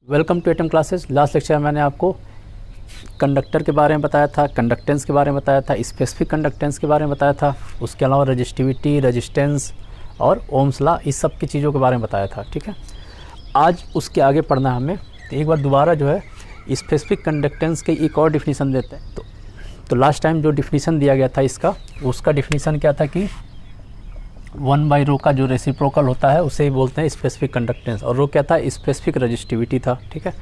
Welcome to Atom classes. Last lecture में मैंने आपको कंडक्टर के बारे में बताया था, कंडक्टेंस के बारे में बताया था, स्पेसिफिक कंडक्टेंस के बारे में बताया था, उसके अलावा रजिस्टिविटी, रेजिस्टेंस और ओम्स लॉ, इस सब की चीज़ों के बारे में बताया था। ठीक है, आज उसके आगे पढ़ना है हमें। तो एक बार दोबारा जो है स्पेसिफिक कंडक्टेंस के एक और डिफिनीसन देते हैं। तो लास्ट टाइम जो डिफिनीसन दिया गया था इसका, उसका डिफिनीसन क्या था कि 1/ρ का जो रेसिप्रोकल होता है उसे ही बोलते हैं स्पेसिफिक कंडक्टेंस, और वो क्या था, स्पेसिफिक रजिस्टिविटी था। ठीक है,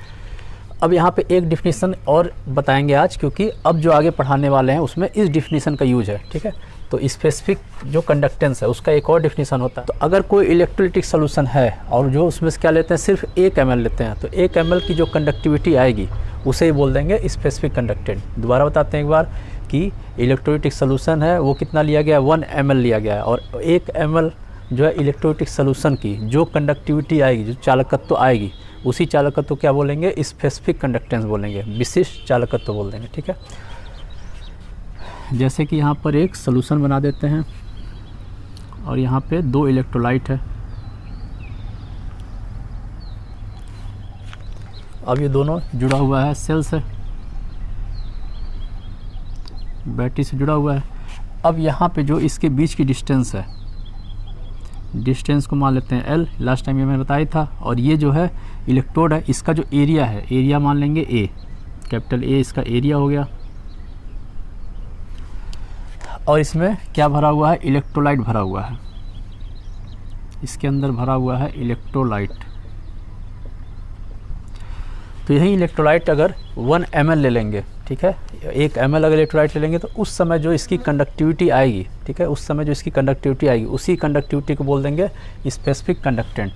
अब यहाँ पे एक डिफिनीसन और बताएंगे आज, क्योंकि अब जो आगे पढ़ाने वाले हैं उसमें इस डिफिनीसन का यूज है। ठीक है, तो स्पेसिफिक जो कंडक्टेंस है उसका एक और डिफिनीसन होता है। तो अगर कोई इलेक्ट्रोलिटिक सोल्यूशन है और जो उसमें से क्या लेते हैं, सिर्फ 1 ml लेते हैं, तो 1 ml की जो कंडक्टिविटी आएगी उसे ही बोल देंगे स्पेसिफिक कंडक्टेंस। दोबारा बताते हैं एक बार कि इलेक्ट्रोलिटिक सोल्यूशन है वो कितना लिया गया है, 1 ml लिया गया है, और 1 ml जो है इलेक्ट्रोलिटिक सोल्यूशन की जो कंडक्टिविटी आएगी, जो चालकत्व आएगी, उसी चालकत्व क्या बोलेंगे, स्पेसिफिक कंडक्टेंस बोलेंगे, विशिष्ट चालकत्व बोल देंगे। ठीक है, जैसे कि यहाँ पर एक सोल्यूशन बना देते हैं और यहाँ पे 2 इलेक्ट्रोलाइट है। अब ये दोनों जुड़ा हुआ है, सेल से, बैटरी से जुड़ा हुआ है। अब यहाँ पे जो इसके बीच की डिस्टेंस है, डिस्टेंस को मान लेते हैं L, लास्ट टाइम ये मैंने बताया था। और ये जो है इलेक्ट्रोड है, इसका जो एरिया है, एरिया मान लेंगे A, कैपिटल A इसका एरिया हो गया। और इसमें क्या भरा हुआ है, इलेक्ट्रोलाइट भरा हुआ है, इसके अंदर भरा हुआ है इलेक्ट्रोलाइट। तो यही इलेक्ट्रोलाइट अगर 1 ml ले लेंगे, ठीक है, 1 ml अगर इलेक्ट्रोलाइट ले लेंगे, तो उस समय जो इसकी कंडक्टिविटी आएगी, ठीक है, उस समय जो इसकी कंडक्टिविटी आएगी, उसी कंडक्टिविटी को बोल देंगे स्पेसिफिक कंडक्टेंट।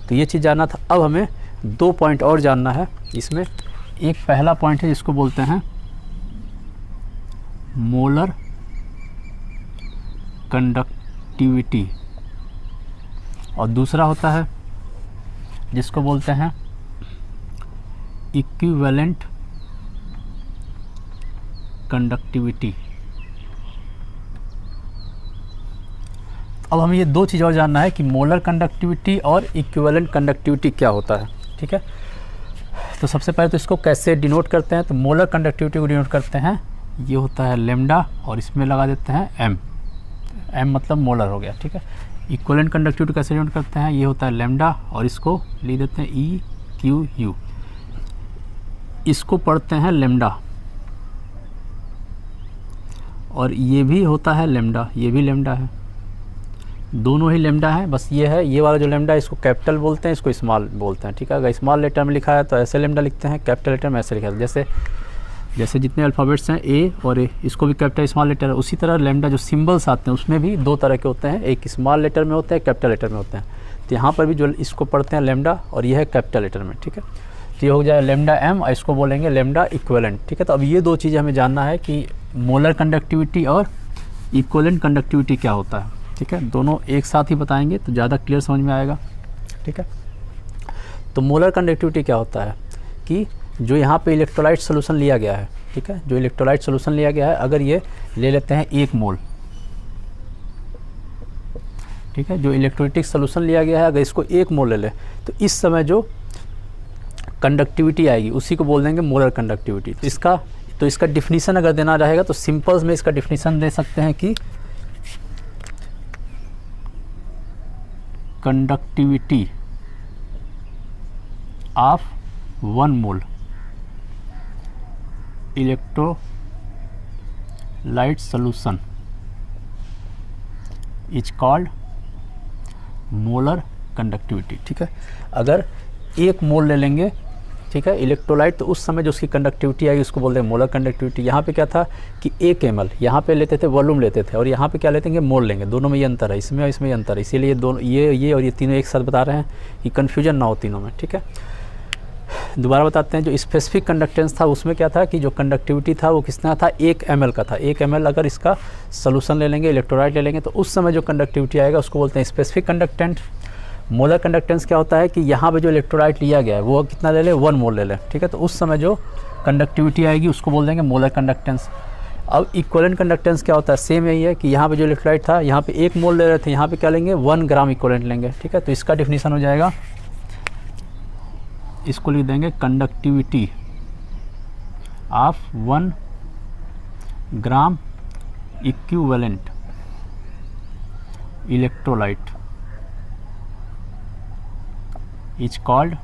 तो ये चीज़ जानना था। अब हमें 2 पॉइंट और जानना है इसमें। एक पहला पॉइंट है जिसको बोलते हैं मोलर कंडक्टिविटी, और दूसरा होता है जिसको बोलते हैं इक्विवेलेंट कंडक्टिविटी। अब हमें ये 2 चीज़ और जानना है कि मोलर कंडक्टिविटी और इक्विवेलेंट कंडक्टिविटी क्या होता है। ठीक है, तो सबसे पहले तो इसको कैसे डिनोट करते हैं। तो मोलर कंडक्टिविटी को डिनोट करते हैं, ये होता है लैम्डा, और इसमें लगा देते हैं m, m मतलब मोलर हो गया। ठीक है, इक्विवेलेंट कंडक्टिविटी कैसे डिनोट करते हैं, ये होता है लैम्डा, और इसको लिख देते हैं EQU, इसको पढ़ते हैं लैम्डा, और ये भी होता है लैम्डा, ये भी लैम्डा है, दोनों ही लैम्डा है। बस ये है, ये वाला जो लैम्डा है इसको कैपिटल बोलते हैं, इसको स्मॉल बोलते हैं। ठीक है, अगर स्मॉल लेटर में लिखा है तो ऐसे लैम्डा लिखते हैं, कैपिटल लेटर में ऐसे लिखा है। जैसे जितने अल्फ़ाबेट्स हैं A और A, इसको भी कैपिटल स्मॉल लेटर है। उसी तरह लैम्डा जो सिंबल्स आते हैं उसमें भी 2 तरह के होते हैं, एक स्मॉल लेटर में होते हैं, कैपिटल लेटर में होते हैं। तो यहाँ पर भी जो इसको पढ़ते हैं लैम्डा, और ये है कैपिटल लेटर में। ठीक है, तो ये हो जाए लैम्डा m, और इसको बोलेंगे लैम्डा इक्विवेलेंट। ठीक है, तो अब ये 2 चीज़ें हमें जानना है कि मोलर कंडक्टिविटी और इक्विवेलेंट कंडक्टिविटी क्या होता है। ठीक है, दोनों एक साथ ही बताएंगे तो ज़्यादा क्लियर समझ में आएगा। ठीक है, तो मोलर कंडक्टिविटी क्या होता है कि जो यहाँ पे इलेक्ट्रोलाइट सोल्यूशन लिया गया है, ठीक है, जो इलेक्ट्रोलाइट सोल्यूशन लिया गया है, अगर ये ले लेते हैं 1 मोल, ठीक है, जो इलेक्ट्रोलिटिक सोल्यूशन लिया गया है, अगर इसको 1 मोल ले ले, तो इस समय जो कंडक्टिविटी आएगी उसी को बोल देंगे मोलर कंडक्टिविटी। तो इसका डिफिनीसन अगर देना रहेगा तो सिंपल्स में इसका डिफिनीसन दे सकते हैं कि conductivity of 1 mole electrolyte solution is called molar conductivity. ठीक है, अगर 1 मोल ले लेंगे, ठीक है, इलेक्ट्रोलाइट, तो उस समय जो उसकी कंडक्टिविटी आएगी उसको बोलते हैं मोलर कंडक्टिविटी। यहाँ पे क्या था कि 1 ml, यहाँ पे लेते थे वॉल्यूम लेते थे, और यहाँ पे क्या लेते हैं, मोल लेंगे। दोनों में ये अंतर है, इसमें और इसमें ये अंतर है, इसीलिए दोनों ये और ये तीनों एक साथ बता रहे हैं कि कन्फ्यूजन ना हो तीनों में। ठीक है, दोबारा बताते हैं। जो स्पेसिफिक कंडक्टेंस था उसमें क्या था कि जो कंडक्टिविटी था वो कितना था, 1 ml का था। 1 ml अगर इसका सोल्यूशन ले लेंगे, इलेक्ट्रोलाइट ले लेंगे, तो उस समय जो कंडक्टिविटी आएगा उसको बोलते हैं स्पेसिफिक कंडक्टेंट। मोलर कंडक्टेंस क्या होता है कि यहाँ पे जो इलेक्ट्रोलाइट लिया गया है वो कितना ले ले, 1 मोल ले ले। ठीक है, तो उस समय जो कंडक्टिविटी आएगी उसको बोल देंगे मोलर कंडक्टेंस। अब इक्विवेलेंट कंडक्टेंस क्या होता है, सेम यही है कि यहाँ पे जो इलेक्ट्रोलाइट था, यहाँ पे 1 मोल ले रहे थे, यहाँ पे क्या लेंगे, 1 ग्राम इक्विवेलेंट लेंगे। ठीक है, तो इसका डिफिनीशन हो जाएगा इसको लिख देंगे conductivity of 1 gram equivalent electrolyte is called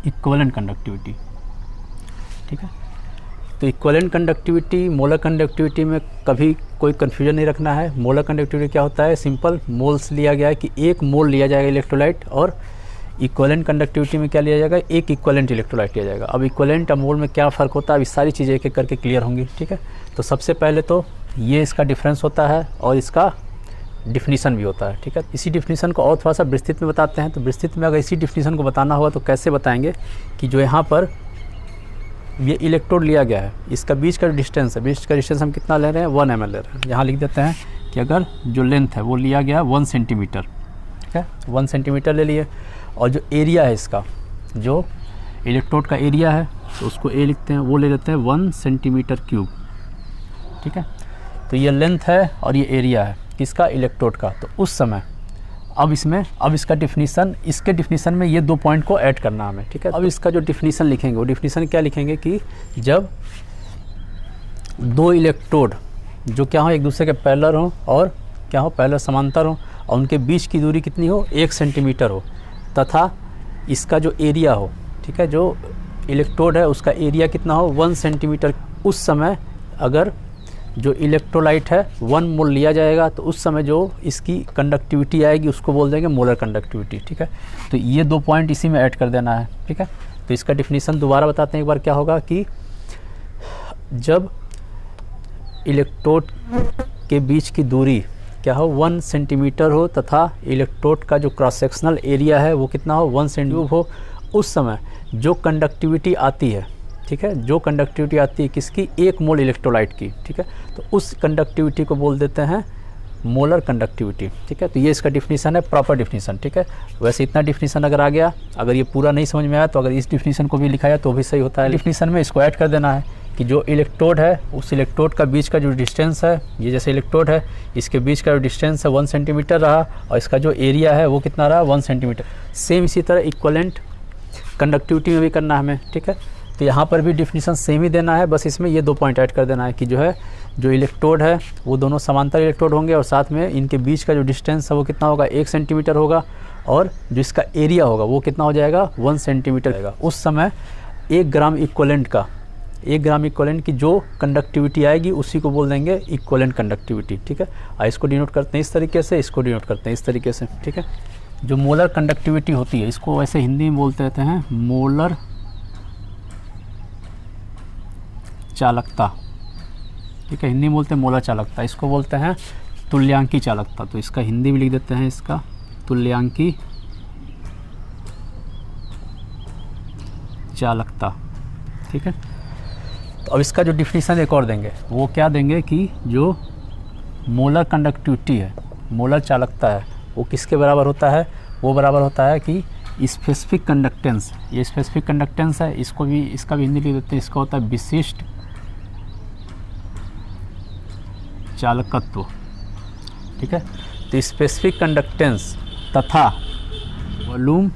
equivalent conductivity. ठीक है, तो इक्विवेलेंट कंडक्टिविटी, मोलर कंडक्टिविटी में कभी कोई कन्फ्यूजन नहीं रखना है। मोलर कंडक्टिविटी क्या होता है, सिंपल मोल्स लिया गया है कि 1 मोल लिया जाएगा इलेक्ट्रोलाइट, और इक्विवेलेंट कंडक्टिविटी में क्या लिया जाएगा, 1 इक्विवेलेंट इलेक्ट्रोलाइट लिया जाएगा। अब इक्विवेलेंट और मोल में क्या फ़र्क होता है, अब इस सारी चीज़ें एक एक करके क्लियर होंगी। ठीक है, तो सबसे पहले तो ये इसका डिफरेंस होता है और इसका डिफिनीसन भी होता है। ठीक है, इसी डिफिनीसन को और थोड़ा सा विस्तृत में बताते हैं। तो विस्तृत में अगर इसी डिफिनीसन को बताना होगा तो कैसे बताएंगे कि जो यहाँ पर ये इलेक्ट्रोड लिया गया है, इसका बीच का डिस्टेंस है, बीच का डिस्टेंस हम कितना ले रहे हैं, 1 ml ले रहे हैं। यहाँ लिख देते हैं कि अगर जो लेंथ है वो लिया गया 1 सेंटीमीटर, ठीक है, 1 सेंटीमीटर ले लिए, और जो एरिया है इसका, जो इलेक्ट्रोड का एरिया है, तो उसको ए लिखते हैं, वो ले लेते हैं 1 सेंटीमीटर क्यूब। ठीक है, तो ये लेंथ है और ये एरिया है किसका, इलेक्ट्रोड का। तो उस समय अब इसका डिफिनीसन, इसके डिफिनीसन में ये 2 पॉइंट को ऐड करना हमें। ठीक है, अब इसका जो डिफिनीसन लिखेंगे वो डिफिनीसन क्या लिखेंगे कि जब 2 इलेक्ट्रोड जो क्या हो, एक दूसरे के पैरेलल हो और क्या हो, पैरेलल समांतर हो, और उनके बीच की दूरी कितनी हो, 1 सेंटीमीटर हो, तथा इसका जो एरिया हो, ठीक है, जो इलेक्ट्रोड है उसका एरिया कितना हो, 1 सेंटीमीटर। उस समय अगर जो इलेक्ट्रोलाइट है 1 मोल लिया जाएगा तो उस समय जो इसकी कंडक्टिविटी आएगी उसको बोल देंगे मोलर कंडक्टिविटी। ठीक है, तो ये 2 पॉइंट इसी में ऐड कर देना है। ठीक है, तो इसका डिफिनीसन दोबारा बताते हैं एक बार, क्या होगा कि जब इलेक्ट्रोड के बीच की दूरी क्या हो, 1 सेंटीमीटर हो, तथा इलेक्ट्रोड का जो क्रॉस सेक्शनल एरिया है वो कितना हो, 1 सेंटीमीटर हो, उस समय जो कंडक्टिविटी आती है, ठीक है, जो कंडक्टिविटी आती है किसकी, 1 मोल इलेक्ट्रोलाइट की। ठीक है, तो उस कंडक्टिविटी को बोल देते हैं मोलर कंडक्टिविटी। ठीक है, तो ये इसका डिफिनीसन है, प्रॉपर डिफिनीसन। ठीक है, वैसे इतना डिफिनीसन अगर आ गया, अगर ये पूरा नहीं समझ में आया तो अगर इस डिफिनीसन को भी लिखा जाए तो भी सही होता है। डिफिनीसन में इसको ऐड कर देना है कि जो इलेक्ट्रोड है उस इलेक्ट्रोड का बीच का जो डिस्टेंस है, ये जैसे इलेक्ट्रोड है इसके बीच का जो डिस्टेंस है 1 सेंटीमीटर रहा, और इसका जो एरिया है वो कितना रहा, 1 सेंटीमीटर। सेम इसी तरह इक्विवेलेंट कंडक्टिविटी में भी करना है हमें। ठीक है, तो यहाँ पर भी डिफिनीसन सेम ही देना है, बस इसमें ये 2 पॉइंट ऐड कर देना है कि जो है जो इलेक्ट्रोड है वो दोनों समांतर इलेक्ट्रोड होंगे, और साथ में इनके बीच का जो डिस्टेंस है वो कितना होगा, 1 सेंटीमीटर होगा, और जो इसका एरिया होगा वो कितना हो जाएगा, 1 सेंटीमीटर रहेगा। उस समय 1 ग्राम इक्विवेलेंट का, 1 ग्राम इक्विवेलेंट की जो कंडक्टिविटी आएगी उसी को बोल देंगे इक्विवेलेंट कंडक्टिविटी। ठीक है, इसको डिनोट करते हैं इस तरीके से, इसको डिनोट करते हैं इस तरीके से। ठीक है, जो मोलर कंडक्टिविटी होती है इसको वैसे हिंदी में बोलते रहते हैं मोलर चालकता। ठीक है, हिंदी में बोलते हैं मोलर चालकता, इसको बोलते हैं तुल्यांकी चालकता। तो इसका हिंदी में लिख देते हैं, इसका तुल्यांकी चालकता। ठीक है, तो अब इसका जो डिफिनीसन एक और देंगे, वो क्या देंगे कि जो मोलर कंडक्टिविटी है, मोलर चालकता है, वो किसके बराबर होता है, वो बराबर होता है कि स्पेसिफिक कंडक्टेंस। ये स्पेसिफिक कंडक्टेंस है, इसको भी, इसका भी हिंदी लिख देते हैं, इसका होता है विशिष्ट चालकत्व। ठीक है, तो स्पेसिफिक कंडक्टेंस तथा volume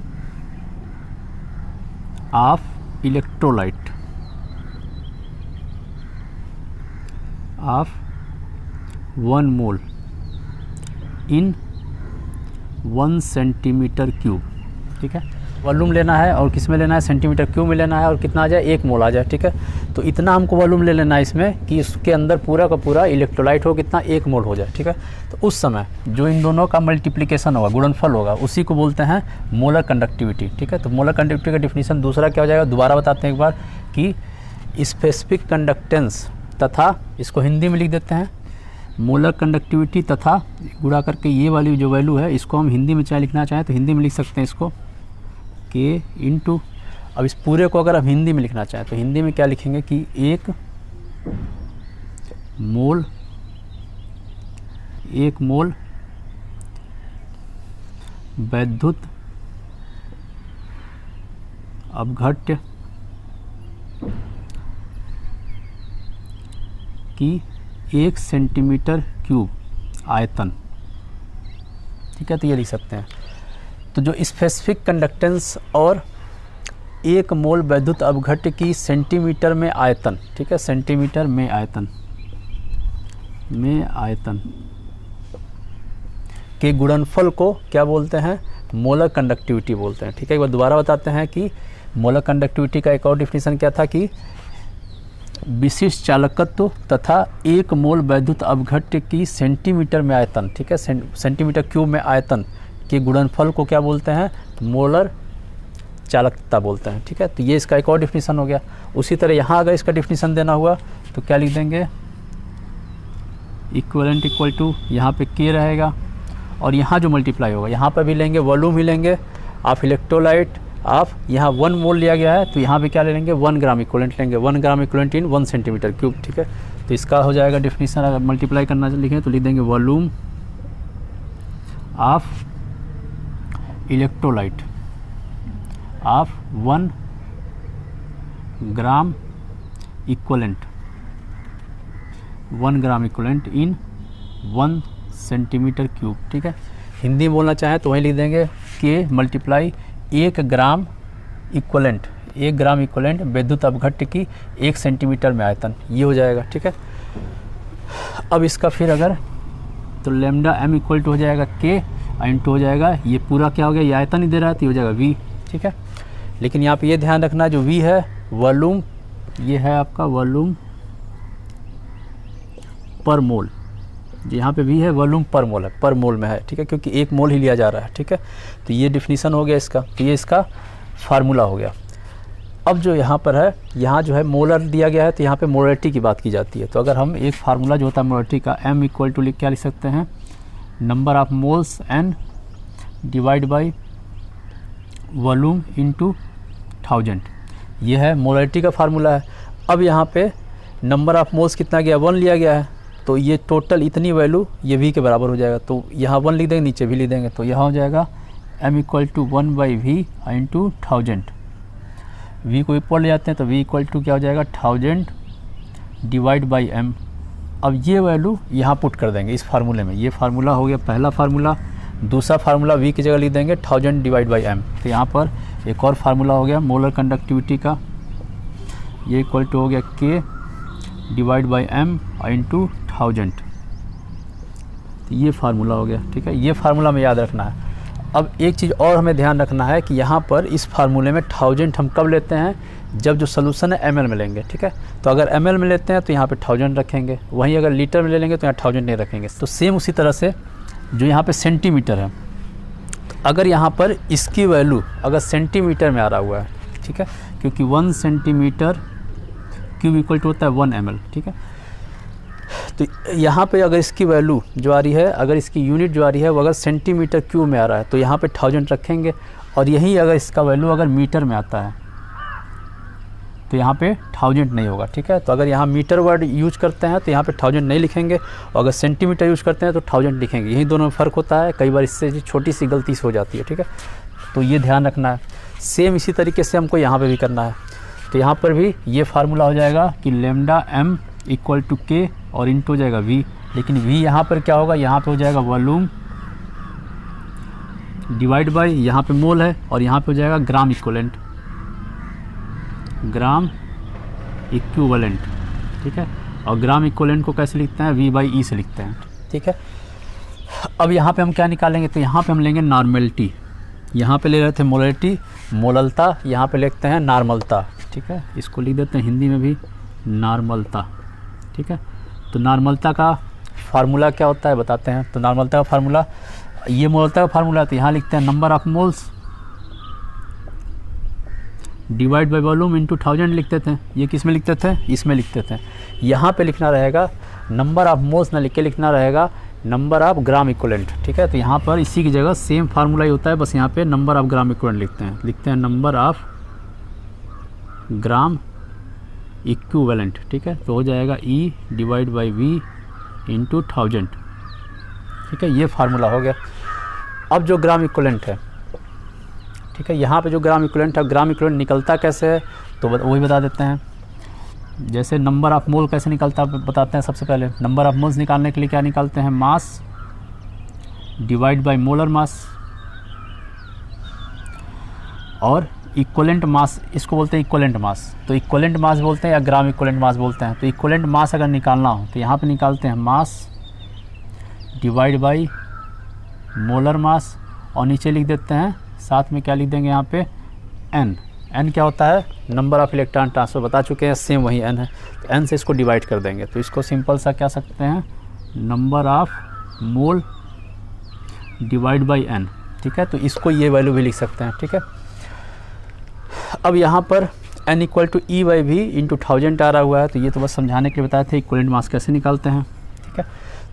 of electrolyte of 1 mole in 1 centimetre cube. ठीक है, वॉल्यूम लेना है और किस में लेना है, सेंटीमीटर क्यूब में लेना है, और कितना आ जाए, 1 मोल आ जाए। ठीक है, तो इतना हमको वॉल्यूम ले लेना है इसमें कि इसके अंदर पूरा का पूरा इलेक्ट्रोलाइट हो, कितना, 1 मोल हो जाए। ठीक है, तो उस समय जो इन दोनों का मल्टीप्लिकेशन होगा, गुणनफल होगा, उसी को बोलते हैं मोलर कंडक्टिविटी। ठीक है, तो मोलर कंडक्टिविटी का डिफिनीसन दूसरा क्या हो जाएगा, दोबारा बताते हैं एक बार, कि स्पेसिफिक कंडक्टेंस तथा, इसको हिंदी में लिख देते हैं मोलर कंडक्टिविटी तथा गुणा करके ये वाली जो वैल्यू है इसको हम हिंदी में चाहे लिखना चाहें तो हिंदी में लिख सकते हैं इसको के इंटू, अब इस पूरे को अगर हम हिंदी में लिखना चाहें तो हिंदी में क्या लिखेंगे कि 1 मोल वैद्युत अपघट्य की 1 सेंटीमीटर क्यूब आयतन। ठीक है, तो ये लिख सकते हैं। तो जो स्पेसिफिक कंडक्टेंस और 1 मोल वैद्युत अपघट्य की सेंटीमीटर में आयतन, ठीक है, सेंटीमीटर में आयतन के गुणनफल को क्या बोलते हैं? मोलर कंडक्टिविटी बोलते हैं। ठीक है, एक बार दोबारा बताते हैं कि मोलर कंडक्टिविटी का एक और डिफिनीशन क्या था कि विशिष्ट चालकत्व तथा 1 मोल वैद्युत अपघट्य की सेंटीमीटर में आयतन, ठीक है, सेंटीमीटर क्यूब में आयतन के गुणनफल को क्या बोलते हैं? मोलर चालकता बोलते हैं। ठीक है, तो ये इसका एक और डिफिनीशन हो गया। उसी तरह यहाँ अगर इसका डिफिनीशन देना हुआ तो क्या लिख देंगे? इक्वलेंट इक्वल टू, यहाँ पे के रहेगा और यहाँ जो मल्टीप्लाई होगा, यहाँ पर भी लेंगे वॉल्यूम ही लेंगे ऑफ इलेक्ट्रोलाइट आप, यहाँ 1 मोल लिया गया है तो यहाँ पे क्या ले लेंगे? 1 ग्राम इक्वलेंट लेंगे, 1 ग्राम इक्वलेंट इन 1 सेंटीमीटर क्यूब। ठीक है, तो इसका हो जाएगा डिफिनीशन। अगर मल्टीप्लाई करना लिखें तो लिख देंगे volume of electrolyte of 1 gram equivalent, 1 gram equivalent in 1 centimetre cube. ठीक है, हिंदी में बोलना चाहें तो वहीं लिख देंगे के multiply 1 gram equivalent, 1 gram equivalent विद्युत अपघट्य की 1 सेंटीमीटर में आयतन, ये हो जाएगा। ठीक है, अब इसका फिर अगर तो लेमडा एम इक्वल टू हो जाएगा के इंटू हो जाएगा, ये पूरा क्या हो गया? ये आयतन ही दे रहा है तो ये हो जाएगा वी। ठीक है, लेकिन यहाँ पे ये ध्यान रखना जो वी है वॉल्यूम, ये है आपका वॉल्यूम पर मोल, यहाँ पे वी है वॉल्यूम पर मोल है, पर मोल में है। ठीक है, क्योंकि 1 मोल ही लिया जा रहा है। ठीक है, तो ये डिफिनीशन हो गया इसका, तो ये इसका फार्मूला हो गया। अब जो यहाँ पर है, यहाँ जो है मोलर दिया गया है तो यहाँ पे मोलरिटी की बात की जाती है। तो अगर हम एक फार्मूला जो होता है मोलरिटी का, m इक्वल टू क्या लिख सकते हैं? Number of moles n divide by volume into 1000, ये है मोलरिटी का फार्मूला है। अब यहाँ पे नंबर ऑफ मोल्स कितना गया? 1 लिया गया है, तो ये टोटल इतनी वैल्यू ये v के बराबर हो जाएगा। तो यहाँ 1 लिख देंगे, नीचे v लिख देंगे, तो यहाँ हो जाएगा m equal to 1 by V into 1000। v को ऊपर ले जाते हैं तो v इक्वल टू क्या हो जाएगा? 1000 डिवाइड बाई m। अब ये वैल्यू यहाँ पुट कर देंगे इस फार्मूले में। ये फार्मूला हो गया पहला फार्मूला। दूसरा फार्मूला v की जगह लिख देंगे 1000 डिवाइड बाई m। तो यहाँ पर एक और फार्मूला हो गया मोलर कंडक्टिविटी का, ये इक्वल टू हो गया k divide by m into 1000। तो ये फार्मूला हो गया। ठीक है, ये फार्मूला में याद रखना है। अब एक चीज़ और हमें ध्यान रखना है कि यहाँ पर इस फार्मूले में 1000 हम कब लेते हैं? जब जो सोल्यूशन है ml में लेंगे। ठीक है, तो अगर ml में लेते हैं तो यहाँ पे 1000 रखेंगे, वहीं अगर लीटर में ले लेंगे तो यहाँ 1000 नहीं रखेंगे। तो सेम उसी तरह से जो यहाँ पे सेंटीमीटर है, तो अगर यहाँ पर इसकी वैल्यू अगर सेंटीमीटर में आ रहा हुआ है, ठीक है, क्योंकि 1 सेंटीमीटर क्यूब इक्वल टू होता है 1 ml। ठीक है, तो यहाँ पे अगर इसकी वैल्यू जो आ रही है, अगर इसकी यूनिट जो आ रही है वो अगर सेंटीमीटर क्यूब में आ रहा है तो यहाँ पे 1000 रखेंगे, और यही अगर इसका वैल्यू अगर मीटर में आता है तो यहाँ पे 1000 नहीं होगा। ठीक है, तो अगर यहाँ मीटर वर्ड यूज करते हैं तो यहाँ पे 1000 नहीं लिखेंगे, और अगर सेंटीमीटर यूज करते हैं तो 1000 लिखेंगे। यही दोनों में फ़र्क होता है, कई बार इससे छोटी सी गलती से हो जाती है। ठीक है, तो ये ध्यान रखना है। सेम इसी तरीके से हमको यहाँ पर भी करना है। तो यहाँ पर भी ये फार्मूला हो जाएगा कि लेमडा एम इक्वल टू के और इंटू हो जाएगा वी, लेकिन वी यहाँ पर क्या होगा? यहाँ पे हो जाएगा वॉल्यूम डिवाइड बाई, यहाँ पे मोल है और यहाँ पे हो जाएगा ग्राम इक्विवेलेंट, ग्राम इक्विवेलेंट। ठीक है, और ग्राम इक्विवेलेंट को कैसे लिखते हैं? वी बाई ई से लिखते हैं। ठीक है, अब यहाँ पे हम क्या निकालेंगे? तो यहाँ पे हम लेंगे नॉर्मलिटी। यहाँ पे ले रहे थे मोलरिटी, मोललता, यहाँ पे लिखते हैं नॉर्मलता। ठीक है, इसको लिख देते हैं हिंदी में भी नॉर्मलता। ठीक है, तो नॉर्मलता का फार्मूला क्या होता है बताते हैं। तो नॉर्मलता का फार्मूला, ये मोलता का फार्मूला, तो यहाँ लिखते हैं number of moles divide by volume into 1000 लिखते थे। ये किस में लिखते थे? इसमें लिखते थे। यहाँ पे लिखना रहेगा नंबर ऑफ मोल्स ना लिख के लिखना रहेगा नंबर ऑफ ग्राम इक्विवेलेंट। ठीक है, तो यहाँ पर इसी की जगह सेम फार्मूला ही होता है, बस यहाँ पे नंबर ऑफ ग्राम इक्विवेलेंट लिखते हैं नंबर ऑफ ग्राम इक्विवेलेंट। ठीक है, तो हो जाएगा E divide by V into 1000। ठीक है, ये फार्मूला हो गया। अब जो ग्राम इक्विवेलेंट है, ठीक है, यहाँ पे जो ग्राम इक्विवेलेंट है, ग्राम इक्विवेलेंट निकलता कैसे है तो वही बता देते हैं। जैसे नंबर ऑफ मोल कैसे निकलता बताते हैं। सबसे पहले नंबर ऑफ मोल्स निकालने के लिए क्या निकालते हैं? Mass divide by molar mass. और इक्वलेंट मास, इसको बोलते हैं इक्वलेंट मास। तो इक्वलेंट मास बोलते हैं या ग्राम इक्वलेंट मास बोलते हैं। तो इक्वलेंट मास अगर निकालना हो तो यहाँ पे निकालते हैं mass divide by molar mass, और नीचे लिख देते हैं साथ में क्या लिख देंगे यहाँ पे एन। एन क्या होता है, नंबर ऑफ इलेक्ट्रॉन ट्रांसफ़र, बता चुके हैं, सेम वही एन है। तो एन से इसको डिवाइड कर देंगे, तो इसको सिंपल सा क्या सकते हैं, number of mole divide by N. ठीक है, तो इसको ये वैल्यू भी लिख सकते हैं। ठीक है, अब यहाँ पर n equal to E by V into 1000 आ रहा हुआ है, तो ये तो बस समझाने के लिए बताए थे इक्वलेंट मास कैसे निकालते हैं। ठीक है,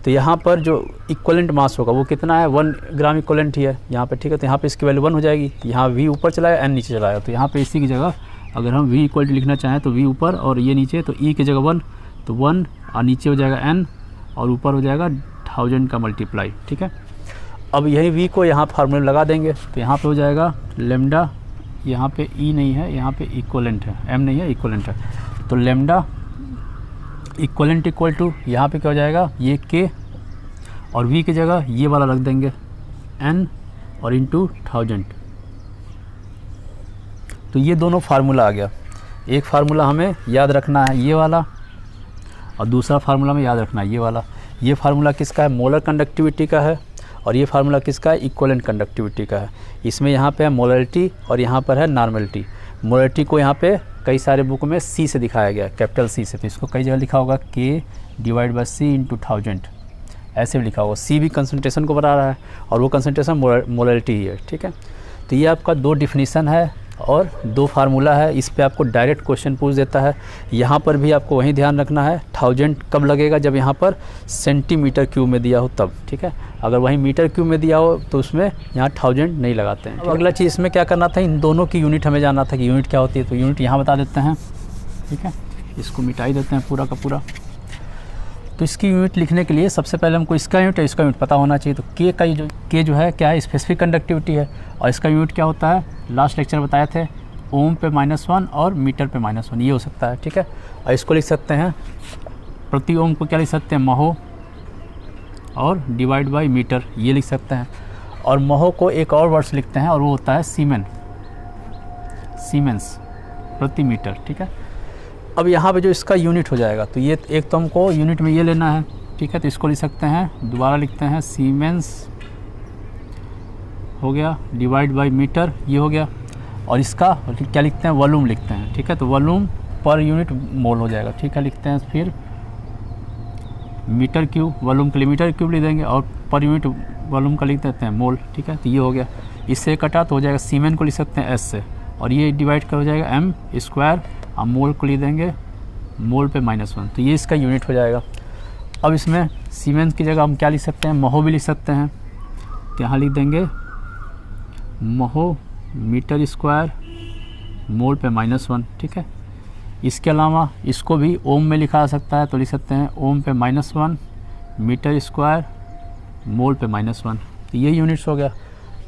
तो यहाँ पर जो इक्वलेंट मास होगा वो कितना है, 1 ग्राम इक्वलेंट ही है यहाँ पे। ठीक है, तो यहाँ पे इसकी वैल्यू 1 हो जाएगी। यहाँ v ऊपर चला है, n नीचे चला है, तो यहाँ पे इसी की जगह अगर हम v इक्वल टू लिखना चाहें तो v ऊपर और ये नीचे, तो e की जगह 1, तो 1 और नीचे हो जाएगा n और ऊपर हो जाएगा 1000 का मल्टीप्लाई। ठीक है, अब यही v को यहाँ फार्मूले लगा देंगे, तो यहाँ पे हो जाएगा लेमडा, यहाँ पे e नहीं है, यहाँ पे इक्वलेंट है, m नहीं है, इक्वलेंट है। तो लेमडा इक्वलेंट इक्वल टू यहाँ पे क्या हो जाएगा, ये k और v की जगह ये वाला रख देंगे n और इंटू 1000। तो ये दोनों फार्मूला आ गया। एक फार्मूला हमें याद रखना है ये वाला, और दूसरा फार्मूला में याद रखना है ये वाला। ये फार्मूला किसका है, मोलर कंडक्टिविटी का है, और ये फार्मूला किसका है, इक्वलेंट कंडक्टिविटी का है। इसमें यहाँ पे है मोलरिटी और यहाँ पर है नॉर्मलिटी। मोलरिटी को यहाँ पे कई सारे बुक में C से दिखाया गया है, कैपिटल C से, तो इसको कई जगह लिखा होगा K divide by C into 1000, ऐसे भी लिखा होगा। C भी कंसंट्रेशन को बता रहा है और वो कंसंट्रेशन मोलरिटी ही है। ठीक है, तो ये आपका 2 डिफिनीसन है और 2 फार्मूला है। इस पे आपको डायरेक्ट क्वेश्चन पूछ देता है। यहाँ पर भी आपको वही ध्यान रखना है, 1000 कब लगेगा, जब यहाँ पर सेंटीमीटर क्यूब में दिया हो तब। ठीक है, अगर वहीं मीटर क्यूब में दिया हो तो उसमें यहाँ 1000 नहीं लगाते हैं। अगला चीज़ इसमें क्या करना था, इन दोनों की यूनिट हमें जानना था कि यूनिट क्या होती है। तो यूनिट यहाँ बता देते हैं। ठीक है, इसको मिटाई देते हैं पूरा का पूरा। तो इसकी यूनिट लिखने के लिए सबसे पहले हमको इसका यूनिट और इसका यूनिट पता होना चाहिए। तो के जो है क्या है, स्पेसिफिक कंडक्टिविटी है, और इसका यूनिट क्या होता है, लास्ट लेक्चर बताए थे, ओम पे -1 और मीटर पे -1, ये हो सकता है। ठीक है, और इसको लिख सकते हैं प्रति ओम को क्या लिख सकते हैं, महो, और डिवाइड बाई मीटर, ये लिख सकते हैं। और महो को एक और वर्ड्स लिखते हैं और वो होता है सीमेंस प्रति मीटर। ठीक है, अब यहाँ पे जो इसका यूनिट हो जाएगा, तो ये एक तो हमको यूनिट में ये लेना है। ठीक है, तो इसको लिख सकते हैं, दोबारा लिखते हैं सीमेंस हो गया डिवाइड बाई मीटर, ये हो गया। और इसका क्या लिखते हैं, वॉल्यूम लिखते हैं। ठीक है, तो वॉल्यूम पर यूनिट मोल हो जाएगा। ठीक है, लिखते हैं फिर मीटर क्यूब, वॉल्यूम के लिए मीटर क्यूब लिख देंगे, और पर यूनिट वॉल्यूम का लिख देते हैं मोल। ठीक है, तो ये हो गया। इससे कटा तो हो जाएगा सीमेन को लिख सकते हैं S से, और ये डिवाइड कर हो जाएगा m स्क्वायर, और मोल को लिख देंगे मोल पे -1, तो ये इसका यूनिट हो जाएगा। अब इसमें सीमेंस की जगह हम क्या लिख सकते हैं, महो भी लिख सकते हैं। तो यहाँ लिख देंगे महो मीटर स्क्वायर मोल पे -1। ठीक है, इसके अलावा इसको भी ओम में लिखा जा सकता है, तो लिख सकते हैं ओम पे -1 मीटर स्क्वायर मोल पे -1, तो ये यूनिट्स हो गया।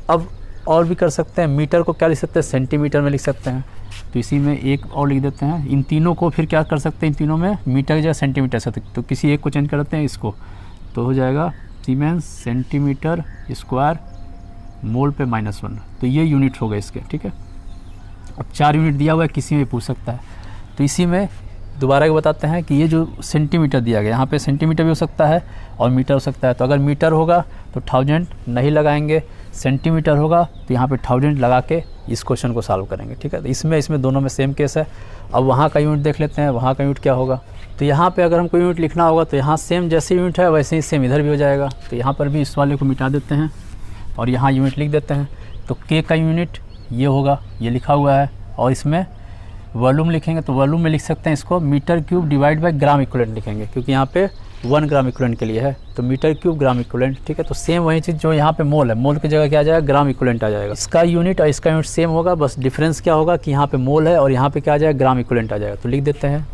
अब और भी कर सकते हैं, मीटर को क्या लिख सकते हैं, सेंटीमीटर में लिख सकते हैं। तो इसी में एक और लिख देते हैं। इन तीनों को फिर क्या कर सकते हैं, इन तीनों में मीटर की जगह सेंटीमीटर से, तो किसी एक को चेंज कर देते हैं इसको, तो हो जाएगा सीमेंस सेंटीमीटर स्क्वायर मोल पे -1, तो ये यूनिट हो गए इसके। ठीक है, अब 4 यूनिट दिया हुआ है, किसी में पूछ सकता है। तो इसी में दोबारा के बताते हैं कि ये जो सेंटीमीटर दिया गया, यहाँ पे सेंटीमीटर भी हो सकता है और मीटर हो सकता है। तो अगर मीटर होगा तो 1000 नहीं लगाएंगे, सेंटीमीटर होगा तो यहाँ पे 1000 लगा के इस क्वेश्चन को सॉल्व करेंगे। ठीक है, तो इसमें दोनों में सेम केस है। अब वहाँ का यूनिट देख लेते हैं, वहाँ का यूनिट क्या होगा। तो यहाँ पे अगर हमको यूनिट लिखना होगा तो यहाँ सेम जैसे यूनिट है वैसे ही सेम इधर भी हो जाएगा। तो यहाँ पर भी इस वाले को मिटा देते हैं और यहाँ यूनिट लिख देते हैं। तो के का यूनिट ये होगा, ये लिखा हुआ है, और इसमें वॉल्यूम लिखेंगे तो वॉल्यूम में लिख सकते हैं इसको metre cube divide by gram equivalent लिखेंगे, क्योंकि यहाँ पे 1 ग्राम इक्विवेलेंट के लिए है, तो मीटर क्यूब ग्राम इक्विवेलेंट। ठीक है, तो सेम वही चीज़ जो यहाँ पे मोल है, मोल की जगह क्या आ जाएगा, ग्राम इक्विवेलेंट आ जाएगा। इसका यूनिट और इसका यूनिट सेम होगा, बस डिफरेंस क्या होगा कि यहाँ पे मोल है और यहाँ पे क्या आ जाएगा, ग्राम इक्विवेलेंट आ जाएगा। तो लिख देते हैं,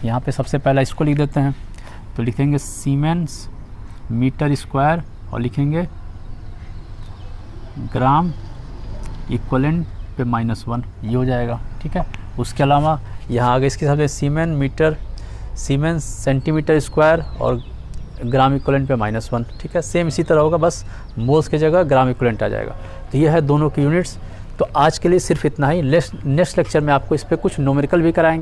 यहाँ पे सबसे पहला इसको लिख देते हैं, तो लिखेंगे सीमेंस मीटर स्क्वायर और लिखेंगे ग्राम इक्विवेलेंट पे -1, ये हो जाएगा। ठीक है, उसके अलावा यहाँ आगे इसके साथ सीमेंस सेंटीमीटर स्क्वायर और ग्राम इक्विवेलेंट पे -1। ठीक है, सेम इसी तरह होगा, बस मोल्स की जगह ग्राम इक्विवेलेंट आ जाएगा। तो ये है दोनों की यूनिट्स। तो आज के लिए सिर्फ इतना ही। नेक्स्ट लेक्चर में आपको इस पर कुछ न्यूमेरिकल भी कराएंगे।